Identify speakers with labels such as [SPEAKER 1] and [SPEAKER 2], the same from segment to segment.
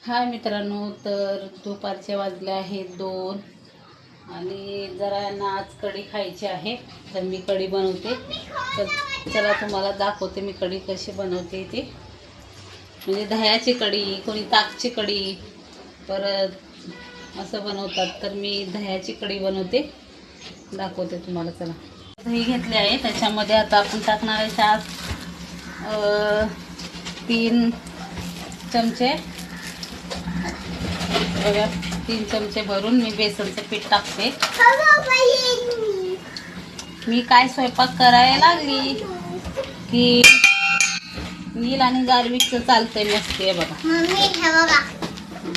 [SPEAKER 1] हाय मित्रांनो, तर दुपारचे वाजले आहेत 2 आणि जरा यांना आज कढी खायची आहे. तर मी कढी बनवते. तर चला तुम्हाला दाखवते मी कढी कशी बनवते ते. म्हणजे दह्याची कढी, कोणी ताकची कढी, परत असं बनवतात. तर मी दह्याची कढी बनवते, दाखवते तुम्हाला. चला, दही घेतले आहे. त्याच्यामध्ये आता आपण टाकणार आहे 3 चमचे बघा. 3 चमचे भरून मी बेसनचं पीठ टाकते. मी काय स्वयंपाक करायला लागली की नील आणि गार्विकचं चालतंय मस्त आहे बघा.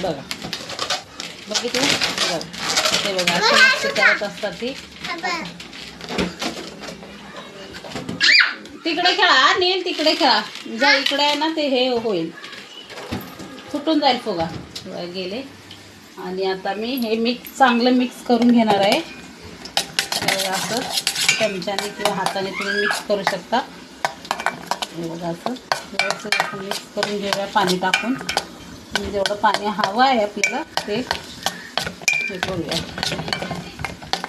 [SPEAKER 1] बघा बघितलं बघा, ते बघा असं मस्त करत असतात ती. तिकडे खेळा नील, तिकडे खेळा. जा, इकडे आहे ना ते हे होईल, फुटून जाईल फुगा. गेले. आणि आता मी हे चांगलं मिक्स करून घेणार आहे. असं चमच्याने किंवा हाताने तुम्ही मिक्स करू शकता. बघा असं व्यवस्थित मिक्स करून घेऊया पाणी टाकून. जेवढं पाणी हवं आहे आपल्याला ते हे करूया.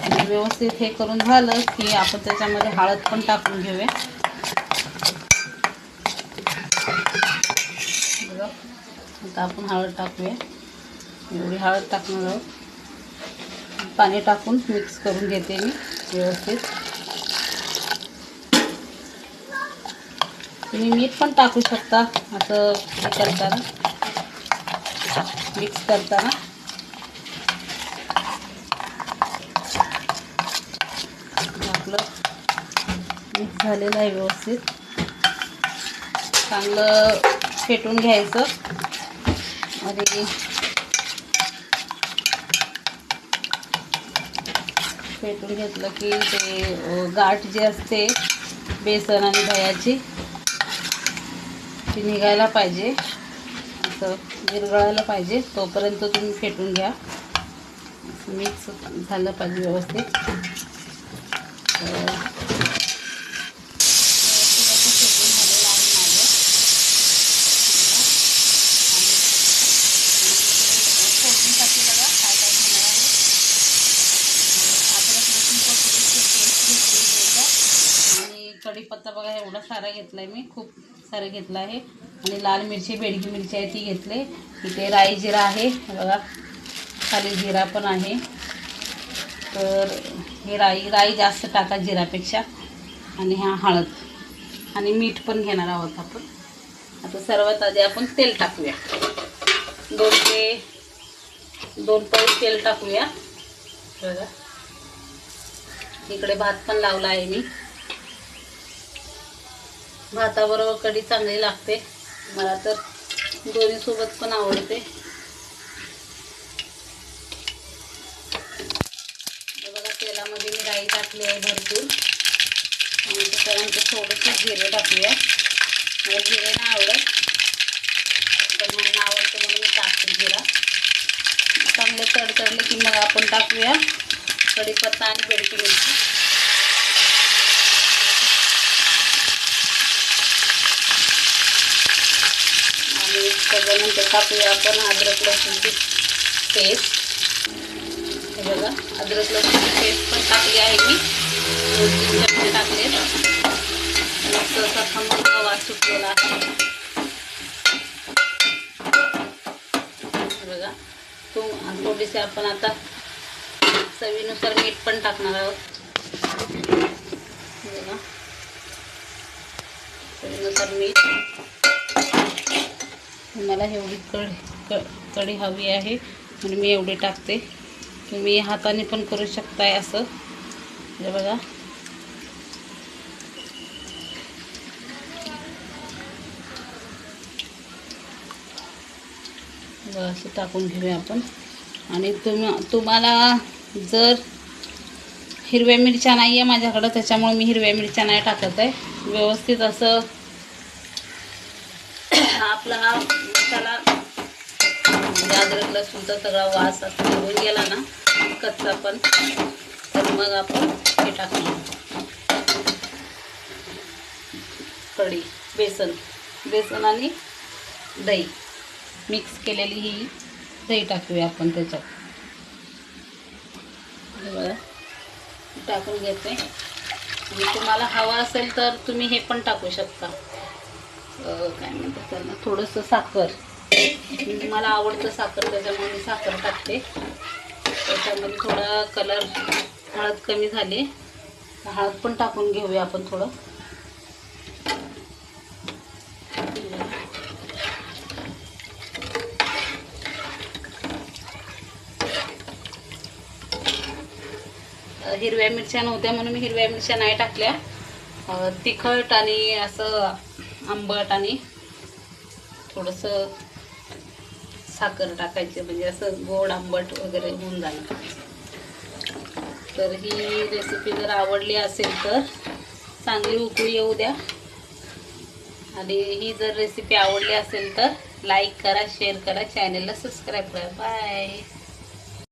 [SPEAKER 1] आणि व्यवस्थित हे करून झालं की आपण त्याच्यामध्ये हळद पण टाकून घेऊया. बघा आता आपण हळद टाकूया. एवढी हळद टाकणार आहोत. पाणी टाकून मिक्स करून घेते मी व्यवस्थित. तुम्ही मीठ पण टाकू शकता असं हे करताना, मिक्स करताना. आपलं मिक्स झालेलं आहे व्यवस्थित. चांगलं फेटून घ्यायचं. आणि फेटून घेतलं की ते गाठ जी असते बेसन आणि दह्याची ती निघायला पाहिजे, असं विरघळायला पाहिजे. तोपर्यंत तुम्ही फेटून घ्या. मिक्स झालं पाहिजे व्यवस्थित. कढीपत्ता बघा एवढा सारा घेतलाय मी, खूप सारा घेतला आहे. आणि लाल मिरची, बेडगी मिरची आहे ती घेतले. इथे राई जिरा आहे बघा, खाली जिरा पण आहे. तर हे राई जास्त टाका जिरापेक्षा. आणि हा हळद आणि मीठ पण घेणार आहोत आपण. आता सर्वात आधी आपण तेल टाकूया. 2 पळी तेल टाकूया. बघा इकडे भात पण लावला आहे मी. भाताबरोबर कढी चांगली लागते. मला तर दोन्ही सोबत पण आवडते. बघा तेलामध्ये मी राई टाकली आहे भरपूर. आणि त्याच्यानंतर थोडंसं जिरे टाकूया. मला जिरे नाही आवडत, पण मला आवडतं म्हणून मी टाकते जिरा. चांगलं तडतडलं की मग आपण टाकूया कढीपत्ता आणि बेडकी मिरची. त्याच्यानंतर टाकूया आपण अद्रक लसूणची पेस्ट. हे बघा अद्रक लसूणची पेस्ट पण टाकली आहे मी. 2-3 चमचे टाकले. मस्त असा खमंग वास सुटलेला आहे. बघा थोडीशी आपण आता चवीनुसार मीठ पण टाकणार आहोत. बघा चवीनुसार मीठ. मला एवढी कढी हवी आहे म्हणून मी एवढी टाकते. तुम्ही हाताने पण करू शकताय असं. हे बघा असं टाकून घेऊया आपण. आणि तुम्हाला जर हिरव्या मिरच्या नाही आहे माझ्याकडं, त्याच्यामुळे मी हिरव्या मिरच्या नाही टाकत आहे. व्यवस्थित असं आपला हा मसाला म्हणजे अद्रक लसूणचा सगळा वास असं निघून गेला ना कच्चा पण, तर मग आपण हे टाकणार कढी. बेसन आणि दही मिक्स केलेली ही दही टाकूया आपण त्याच्यात. हे बघा टाकून घेते. आणि तुम्हाला हवा असेल तर तुम्ही हे पण टाकू शकता, काय म्हणतात त्यांना, थोडंसं साखर. मला आवडतं साखर त्याच्यामुळे मी साखर टाकते. त्याच्यामध्ये थोडा कलर, हळद कमी झाली, हळद पण टाकून घेऊया आपण थोडं. हिरव्या मिरच्या नव्हत्या म्हणून मी हिरव्या मिरच्या नाही टाकल्या. तिखट आणि असं आंबट आणि थोडंसं साखर टाकायचे, म्हणजे असं गोड आंबट वगैरे होऊन जाणार. तर ही रेसिपी जर आवडली असेल तर चांगली उकळी येऊ द्या. आणि ही जर रेसिपी आवडली असेल तर लाईक करा, शेअर करा, चॅनलला सबस्क्राईब करा. बाय.